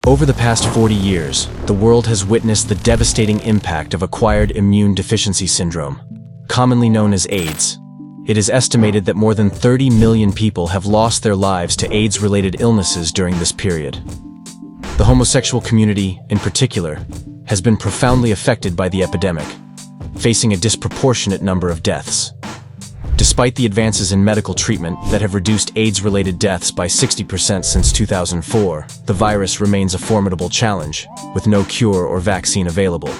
Over the past 40 years, the world has witnessed the devastating impact of acquired immune deficiency syndrome, commonly known as AIDS. It is estimated that more than 30 million people have lost their lives to AIDS-related illnesses during this period. The homosexual community, in particular, has been profoundly affected by the epidemic, facing a disproportionate number of deaths. Despite the advances in medical treatment that have reduced AIDS-related deaths by 60% since 2004, the virus remains a formidable challenge, with no cure or vaccine available.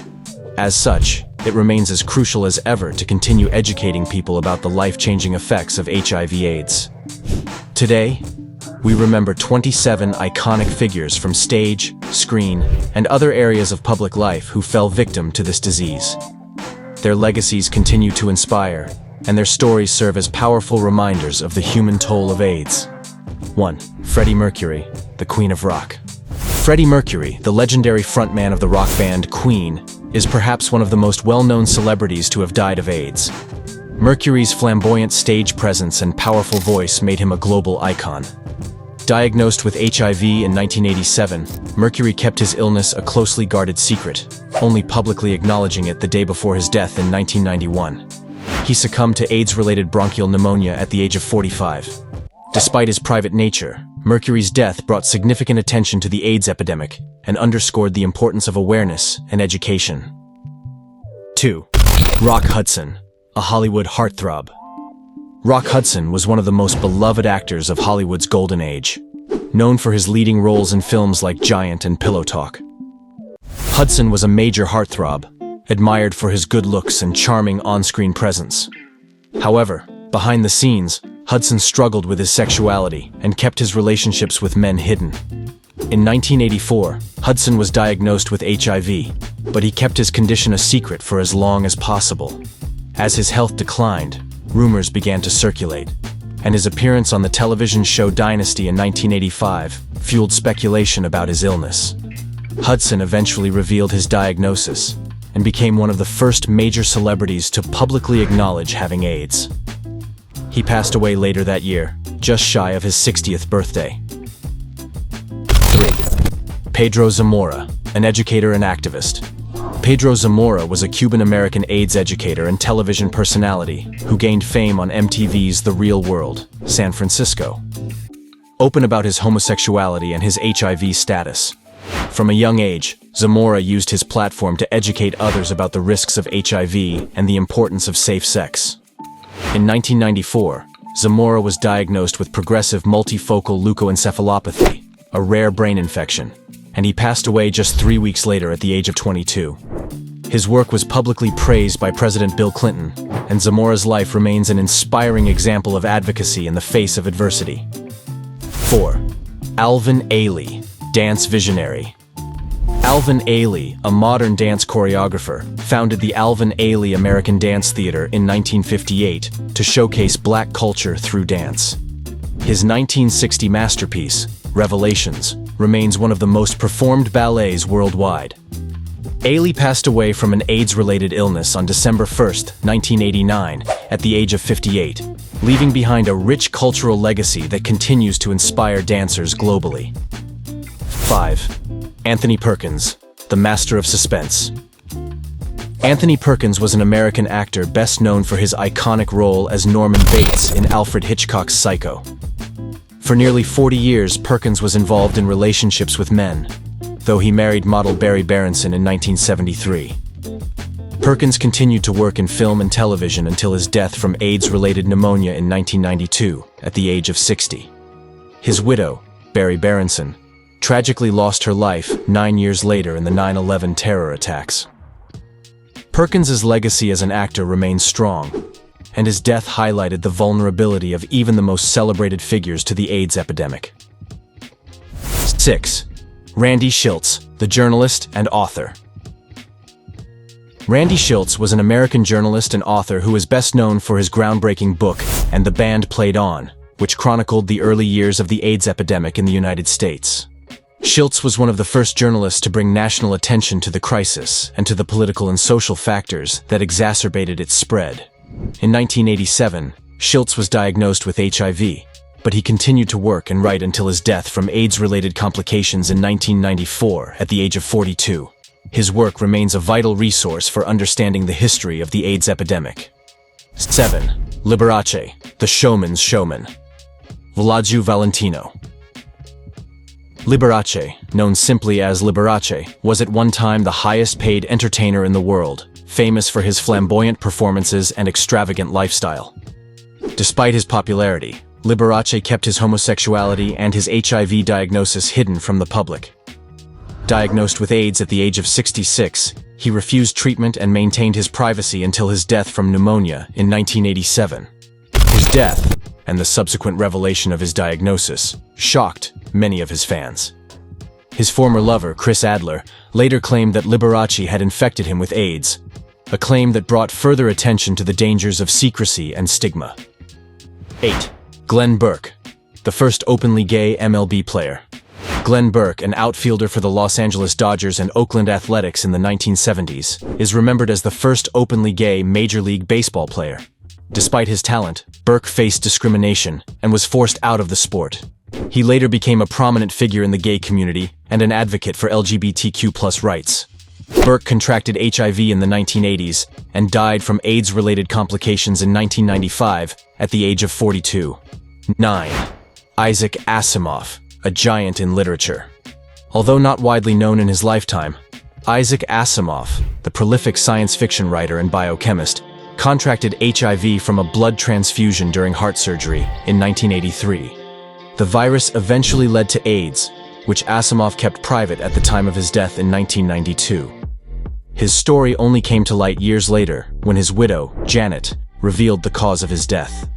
As such, it remains as crucial as ever to continue educating people about the life-changing effects of HIV/AIDS. Today, we remember 27 iconic figures from stage, screen, and other areas of public life who fell victim to this disease. Their legacies continue to inspire, and their stories serve as powerful reminders of the human toll of AIDS. 1. Freddie Mercury, the Queen of Rock. Freddie Mercury, the legendary frontman of the rock band Queen, is perhaps one of the most well-known celebrities to have died of AIDS. Mercury's flamboyant stage presence and powerful voice made him a global icon. Diagnosed with HIV in 1987, Mercury kept his illness a closely guarded secret, only publicly acknowledging it the day before his death in 1991. He succumbed to AIDS-related bronchial pneumonia at the age of 45. Despite his private nature, Mercury's death brought significant attention to the AIDS epidemic and underscored the importance of awareness and education. 2. Rock Hudson, a Hollywood heartthrob. Rock Hudson was one of the most beloved actors of Hollywood's golden age, known for his leading roles in films like Giant and Pillow Talk. Hudson was a major heartthrob, admired for his good looks and charming on-screen presence. However, behind the scenes, Hudson struggled with his sexuality and kept his relationships with men hidden. In 1984, Hudson was diagnosed with HIV, but he kept his condition a secret for as long as possible. As his health declined, rumors began to circulate, and his appearance on the television show Dynasty in 1985 fueled speculation about his illness. Hudson eventually revealed his diagnosis and became one of the first major celebrities to publicly acknowledge having AIDS. He passed away later that year, just shy of his 60th birthday. 3. Pedro Zamora, an educator and activist. Pedro Zamora was a Cuban-American AIDS educator and television personality who gained fame on MTV's The Real World, San Francisco. Open about his homosexuality and his HIV status. From a young age, Zamora used his platform to educate others about the risks of HIV and the importance of safe sex. In 1994, Zamora was diagnosed with progressive multifocal leukoencephalopathy, a rare brain infection, and he passed away just 3 weeks later at the age of 22. His work was publicly praised by President Bill Clinton, and Zamora's life remains an inspiring example of advocacy in the face of adversity. 4. Alvin Ailey, dance visionary. Alvin Ailey, a modern dance choreographer, founded the Alvin Ailey American Dance Theater in 1958 to showcase black culture through dance. His 1960 masterpiece, Revelations, remains one of the most performed ballets worldwide. Ailey passed away from an AIDS-related illness on December 1, 1989, at the age of 58, leaving behind a rich cultural legacy that continues to inspire dancers globally. 5. Anthony Perkins, the master of suspense. Anthony Perkins was an American actor best known for his iconic role as Norman Bates in Alfred Hitchcock's Psycho. For nearly 40 years, Perkins was involved in relationships with men, though he married model Barry Berenson in 1973. Perkins continued to work in film and television until his death from AIDS-related pneumonia in 1992, at the age of 60. His widow, Barry Berenson, tragically lost her life 9 years later in the 9/11 terror attacks. Perkins's legacy as an actor remains strong, and his death highlighted the vulnerability of even the most celebrated figures to the AIDS epidemic. 6. Randy Shilts, the journalist and author. Randy Shilts was an American journalist and author who is best known for his groundbreaking book, And the Band Played On, which chronicled the early years of the AIDS epidemic in the United States. Shilts was one of the first journalists to bring national attention to the crisis and to the political and social factors that exacerbated its spread. In 1987, Shilts was diagnosed with HIV, but he continued to work and write until his death from AIDS-related complications in 1994 at the age of 42. His work remains a vital resource for understanding the history of the AIDS epidemic. 7. Liberace, the showman's showman. Villaggio Valentino. Liberace, known simply as Liberace, was at one time the highest-paid entertainer in the world, famous for his flamboyant performances and extravagant lifestyle. Despite his popularity, Liberace kept his homosexuality and his HIV diagnosis hidden from the public. Diagnosed with AIDS at the age of 66, he refused treatment and maintained his privacy until his death from pneumonia in 1987. His death, and the subsequent revelation of his diagnosis, shocked many of his fans. His former lover, Chris Adler, later claimed that Liberace had infected him with AIDS, a claim that brought further attention to the dangers of secrecy and stigma. 8. Glenn Burke, the first openly gay MLB player. Glenn Burke, an outfielder for the Los Angeles Dodgers and Oakland Athletics in the 1970s, is remembered as the first openly gay Major League Baseball player. Despite his talent, Burke faced discrimination and was forced out of the sport. He later became a prominent figure in the gay community and an advocate for LGBTQ+ rights. Burke contracted HIV in the 1980s and died from AIDS-related complications in 1995 at the age of 42. 9. Isaac Asimov, a giant in literature. Although not widely known in his lifetime, Isaac Asimov, the prolific science fiction writer and biochemist, contracted HIV from a blood transfusion during heart surgery in 1983. The virus eventually led to AIDS, which Asimov kept private at the time of his death in 1992. His story only came to light years later when his widow, Janet, revealed the cause of his death.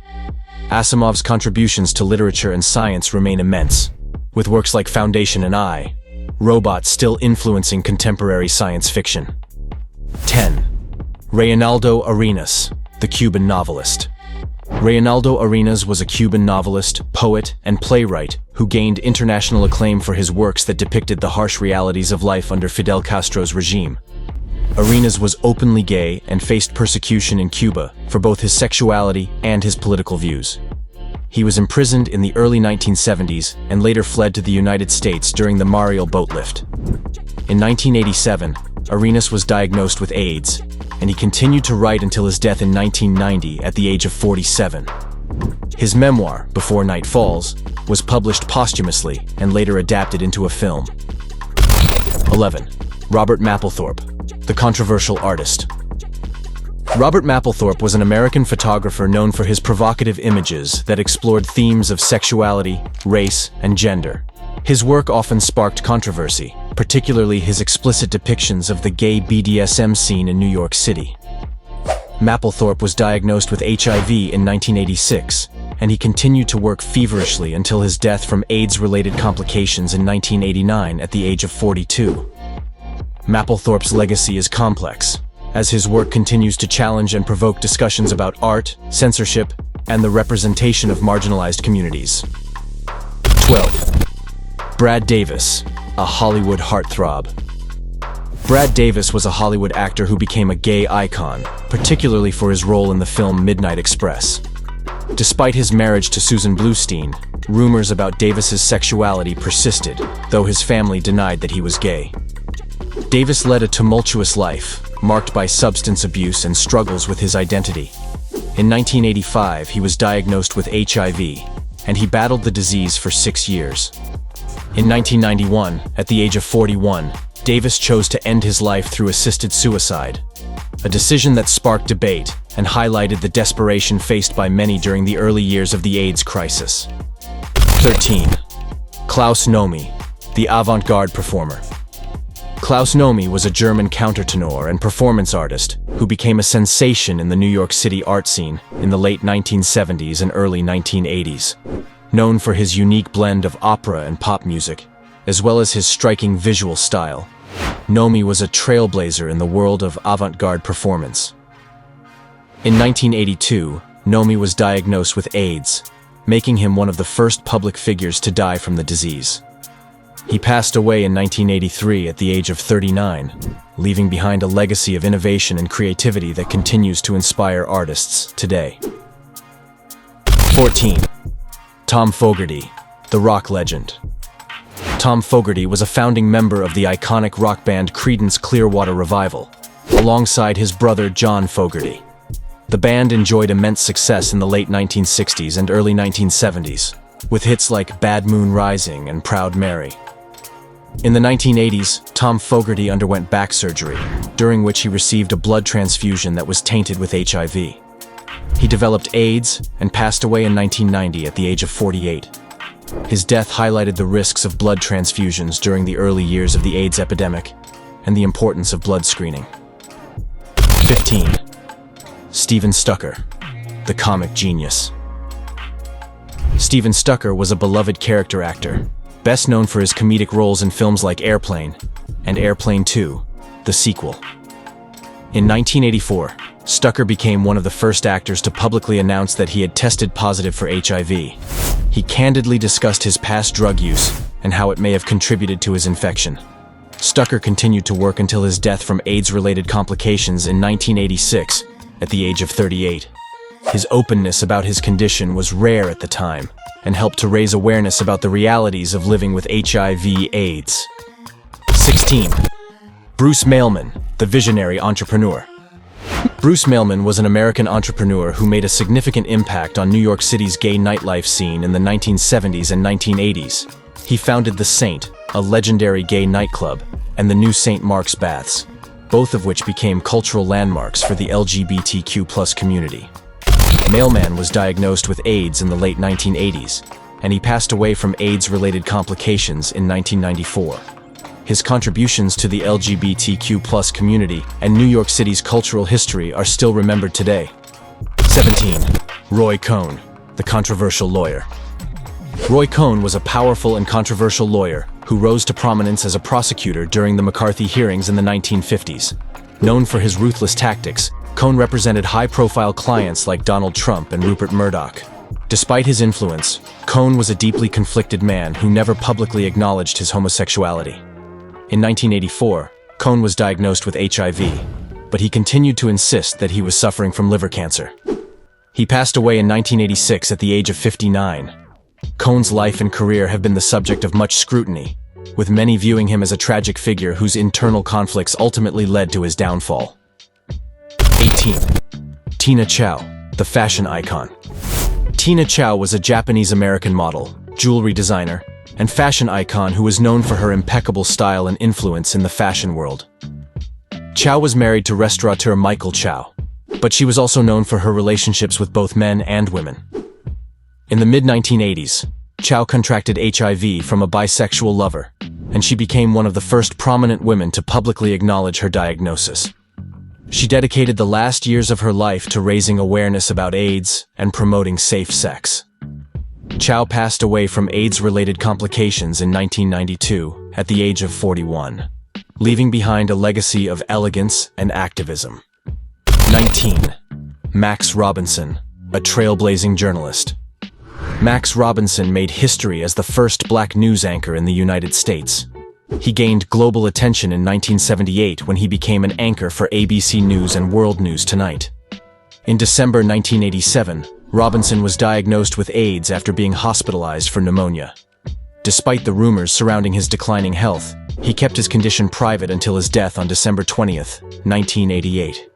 Asimov's contributions to literature and science remain immense, with works like Foundation and I, Robots still influencing contemporary science fiction. 10. Reinaldo Arenas, the Cuban novelist. Reinaldo Arenas was a Cuban novelist, poet, and playwright who gained international acclaim for his works that depicted the harsh realities of life under Fidel Castro's regime. Arenas was openly gay and faced persecution in Cuba for both his sexuality and his political views. He was imprisoned in the early 1970s and later fled to the United States during the Mariel boat lift. In 1987, Arenas was diagnosed with AIDS, and he continued to write until his death in 1990 at the age of 47. His memoir, Before Night Falls, was published posthumously and later adapted into a film. 11. Robert Mapplethorpe, the controversial artist. Robert Mapplethorpe was an American photographer known for his provocative images that explored themes of sexuality, race, and gender. His work often sparked controversy, particularly his explicit depictions of the gay BDSM scene in New York City. Mapplethorpe was diagnosed with HIV in 1986, and he continued to work feverishly until his death from AIDS-related complications in 1989 at the age of 42. Mapplethorpe's legacy is complex, as his work continues to challenge and provoke discussions about art, censorship, and the representation of marginalized communities. 12. Brad Davis, a Hollywood heartthrob. Brad Davis was a Hollywood actor who became a gay icon, particularly for his role in the film Midnight Express. Despite his marriage to Susan Bluestein, rumors about Davis's sexuality persisted, though his family denied that he was gay. Davis led a tumultuous life, marked by substance abuse and struggles with his identity. In 1985, he was diagnosed with HIV, and he battled the disease for 6 years. In 1991, at the age of 41, Davis chose to end his life through assisted suicide, a decision that sparked debate and highlighted the desperation faced by many during the early years of the AIDS crisis. 13. Klaus Nomi, the avant-garde performer. Klaus Nomi was a German countertenor and performance artist who became a sensation in the New York City art scene in the late 1970s and early 1980s. Known for his unique blend of opera and pop music, as well as his striking visual style, Nomi was a trailblazer in the world of avant-garde performance. In 1982, Nomi was diagnosed with AIDS, making him one of the first public figures to die from the disease. He passed away in 1983 at the age of 39, leaving behind a legacy of innovation and creativity that continues to inspire artists today. 14. Tom Fogerty, the rock legend. Tom Fogerty was a founding member of the iconic rock band Creedence Clearwater Revival, alongside his brother John Fogerty. The band enjoyed immense success in the late 1960s and early 1970s, with hits like Bad Moon Rising and Proud Mary. In the 1980s, Tom Fogerty underwent back surgery, during which he received a blood transfusion that was tainted with HIV. He developed AIDS and passed away in 1990 at the age of 48. His death highlighted the risks of blood transfusions during the early years of the AIDS epidemic and the importance of blood screening. 15. Steven Stucker, the comic genius. Steven Stucker was a beloved character actor, best known for his comedic roles in films like Airplane and Airplane 2, the sequel. In 1984, Stucker became one of the first actors to publicly announce that he had tested positive for HIV. He candidly discussed his past drug use and how it may have contributed to his infection. Stucker continued to work until his death from AIDS-related complications in 1986 at the age of 38. His openness about his condition was rare at the time and helped to raise awareness about the realities of living with HIV/AIDS. 16. Bruce Mailman, the visionary entrepreneur. Bruce Mailman was an American entrepreneur who made a significant impact on New York City's gay nightlife scene in the 1970s and 1980s. He founded The Saint, a legendary gay nightclub, and the new St. Mark's Baths, both of which became cultural landmarks for the LGBTQ+ community. Mailman was diagnosed with AIDS in the late 1980s, and he passed away from AIDS-related complications in 1994. His contributions to the LGBTQ+ community and New York City's cultural history are still remembered today. 17. Roy Cohn, the controversial lawyer. Roy Cohn was a powerful and controversial lawyer who rose to prominence as a prosecutor during the McCarthy hearings in the 1950s. Known for his ruthless tactics, Cohn represented high-profile clients like Donald Trump and Rupert Murdoch. Despite his influence, Cohn was a deeply conflicted man who never publicly acknowledged his homosexuality. In 1984, Cohn was diagnosed with HIV, but he continued to insist that he was suffering from liver cancer. He passed away in 1986 at the age of 59. Cohn's life and career have been the subject of much scrutiny, with many viewing him as a tragic figure whose internal conflicts ultimately led to his downfall. 18. Tina Chow, the fashion icon. Tina Chow was a Japanese-American model, jewelry designer, and fashion icon who was known for her impeccable style and influence in the fashion world. Chow was married to restaurateur Michael Chow, but she was also known for her relationships with both men and women. In the mid-1980s, Chow contracted HIV from a bisexual lover, and she became one of the first prominent women to publicly acknowledge her diagnosis. She dedicated the last years of her life to raising awareness about AIDS and promoting safe sex. Chow passed away from AIDS-related complications in 1992 at the age of 41, leaving behind a legacy of elegance and activism. 19. Max Robinson, a trailblazing journalist. Max Robinson made history as the first black news anchor in the United States. He gained global attention in 1978 when he became an anchor for ABC News and World News Tonight. In December 1987, Robinson was diagnosed with AIDS after being hospitalized for pneumonia. Despite the rumors surrounding his declining health, he kept his condition private until his death on December 20, 1988.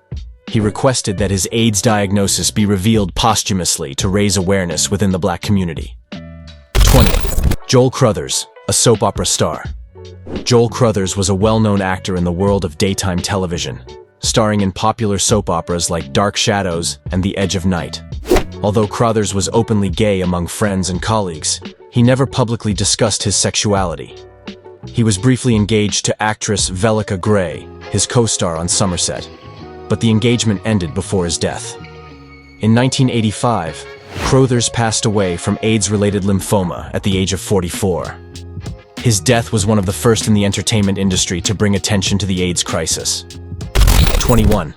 He requested that his AIDS diagnosis be revealed posthumously to raise awareness within the black community. 20. Joel Crothers, a soap opera star. Joel Crothers was a well-known actor in the world of daytime television, starring in popular soap operas like Dark Shadows and The Edge of Night. Although Crothers was openly gay among friends and colleagues, he never publicly discussed his sexuality. He was briefly engaged to actress Velika Gray, his co-star on Somerset, but the engagement ended before his death. In 1985, Crothers passed away from AIDS-related lymphoma at the age of 44. His death was one of the first in the entertainment industry to bring attention to the AIDS crisis. 21.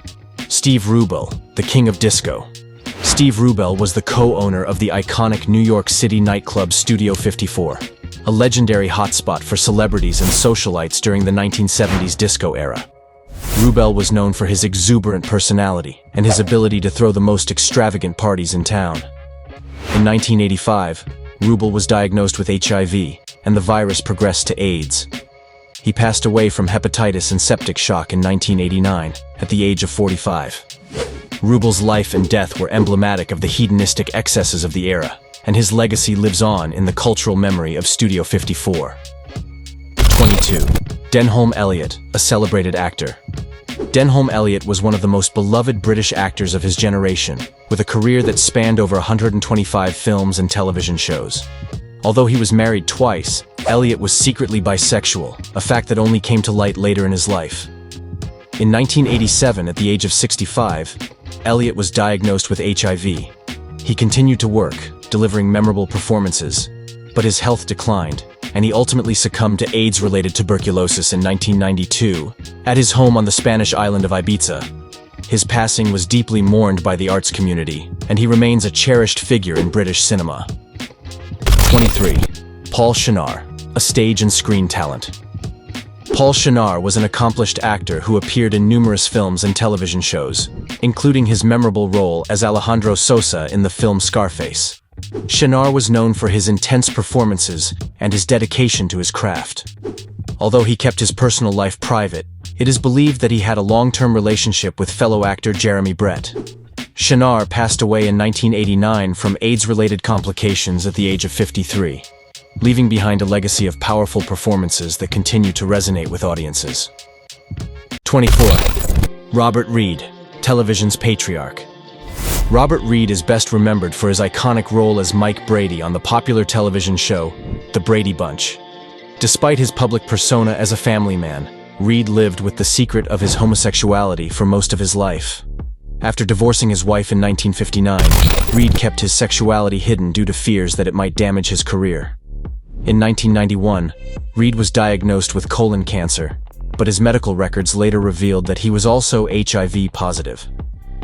Steve Rubel, the king of disco. Steve Rubel was the co-owner of the iconic New York City nightclub Studio 54, a legendary hotspot for celebrities and socialites during the 1970s disco era. Rubel was known for his exuberant personality and his ability to throw the most extravagant parties in town. In 1985, Rubel was diagnosed with HIV, and the virus progressed to AIDS. He passed away from hepatitis and septic shock in 1989, at the age of 45. Rubel's life and death were emblematic of the hedonistic excesses of the era, and his legacy lives on in the cultural memory of Studio 54. 22. Denholm Elliott, a celebrated actor. Denholm Elliott was one of the most beloved British actors of his generation, with a career that spanned over 125 films and television shows. Although he was married twice, Elliott was secretly bisexual, a fact that only came to light later in his life. In 1987, at the age of 65, Elliott was diagnosed with HIV. He continued to work, delivering memorable performances, but his health declined, and he ultimately succumbed to AIDS-related tuberculosis in 1992 at his home on the Spanish island of Ibiza. His passing was deeply mourned by the arts community, and he remains a cherished figure in British cinema. 23. Paul Shenar, a stage and screen talent. Paul Shenar was an accomplished actor who appeared in numerous films and television shows, including his memorable role as Alejandro Sosa in the film Scarface. Shenar was known for his intense performances and his dedication to his craft. Although he kept his personal life private, it is believed that he had a long-term relationship with fellow actor Jeremy Brett. Shenar passed away in 1989 from AIDS-related complications at the age of 53, leaving behind a legacy of powerful performances that continue to resonate with audiences. 24. Robert Reed, television's patriarch. Robert Reed is best remembered for his iconic role as Mike Brady on the popular television show, The Brady Bunch. Despite his public persona as a family man, Reed lived with the secret of his homosexuality for most of his life. After divorcing his wife in 1959, Reed kept his sexuality hidden due to fears that it might damage his career. In 1991, Reed was diagnosed with colon cancer, but his medical records later revealed that he was also HIV positive.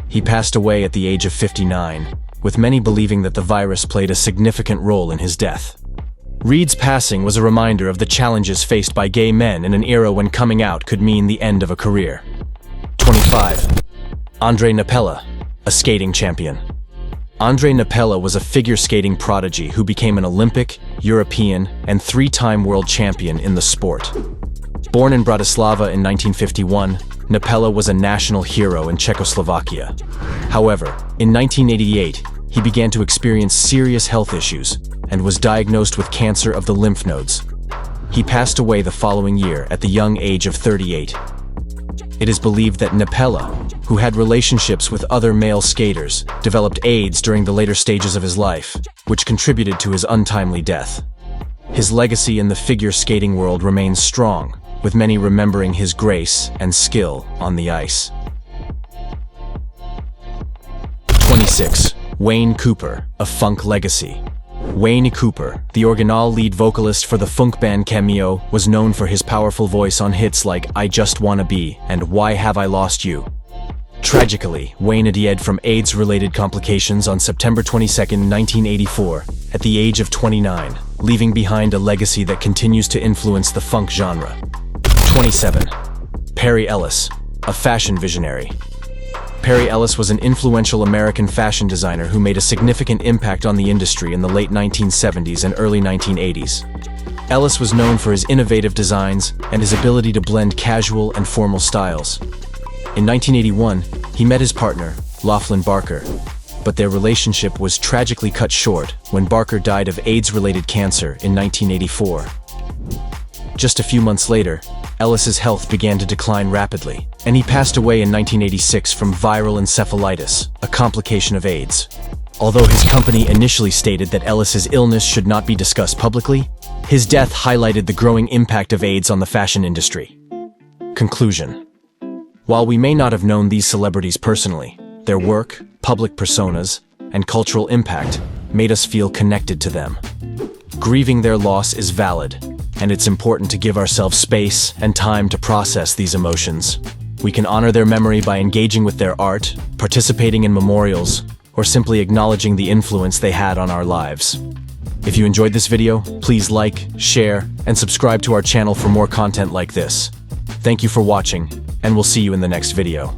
He passed away at the age of 59, with many believing that the virus played a significant role in his death. Reed's passing was a reminder of the challenges faced by gay men in an era when coming out could mean the end of a career. 25. Andre Napella, a skating champion. Andre Napella was a figure skating prodigy who became an Olympic, European, and three-time world champion in the sport. Born in Bratislava in 1951, Napella was a national hero in Czechoslovakia. However, in 1988, he began to experience serious health issues and was diagnosed with cancer of the lymph nodes. He passed away the following year at the young age of 38. It is believed that Napella, who had relationships with other male skaters, developed AIDS during the later stages of his life, which contributed to his untimely death. His legacy in the figure skating world remains strong, with many remembering his grace and skill on the ice. 26. Wayne Cooper, a funk legacy. Wayne Cooper, the original lead vocalist for the funk band Cameo, was known for his powerful voice on hits like I Just Wanna Be and Why Have I Lost You. Tragically, Wayne died from AIDS-related complications on September 22, 1984, at the age of 29, leaving behind a legacy that continues to influence the funk genre. 27. Perry Ellis, a fashion visionary. Perry Ellis was an influential American fashion designer who made a significant impact on the industry in the late 1970s and early 1980s. Ellis was known for his innovative designs and his ability to blend casual and formal styles. In 1981, he met his partner, Laughlin Barker, but their relationship was tragically cut short when Barker died of AIDS-related cancer in 1984. Just a few months later, Ellis's health began to decline rapidly, and he passed away in 1986 from viral encephalitis, a complication of AIDS. Although his company initially stated that Ellis's illness should not be discussed publicly, his death highlighted the growing impact of AIDS on the fashion industry. Conclusion. While we may not have known these celebrities personally, their work, public personas, and cultural impact made us feel connected to them. Grieving their loss is valid, and it's important to give ourselves space and time to process these emotions. We can honor their memory by engaging with their art, participating in memorials, or simply acknowledging the influence they had on our lives. If you enjoyed this video, please like, share, and subscribe to our channel for more content like this. Thank you for watching, and we'll see you in the next video.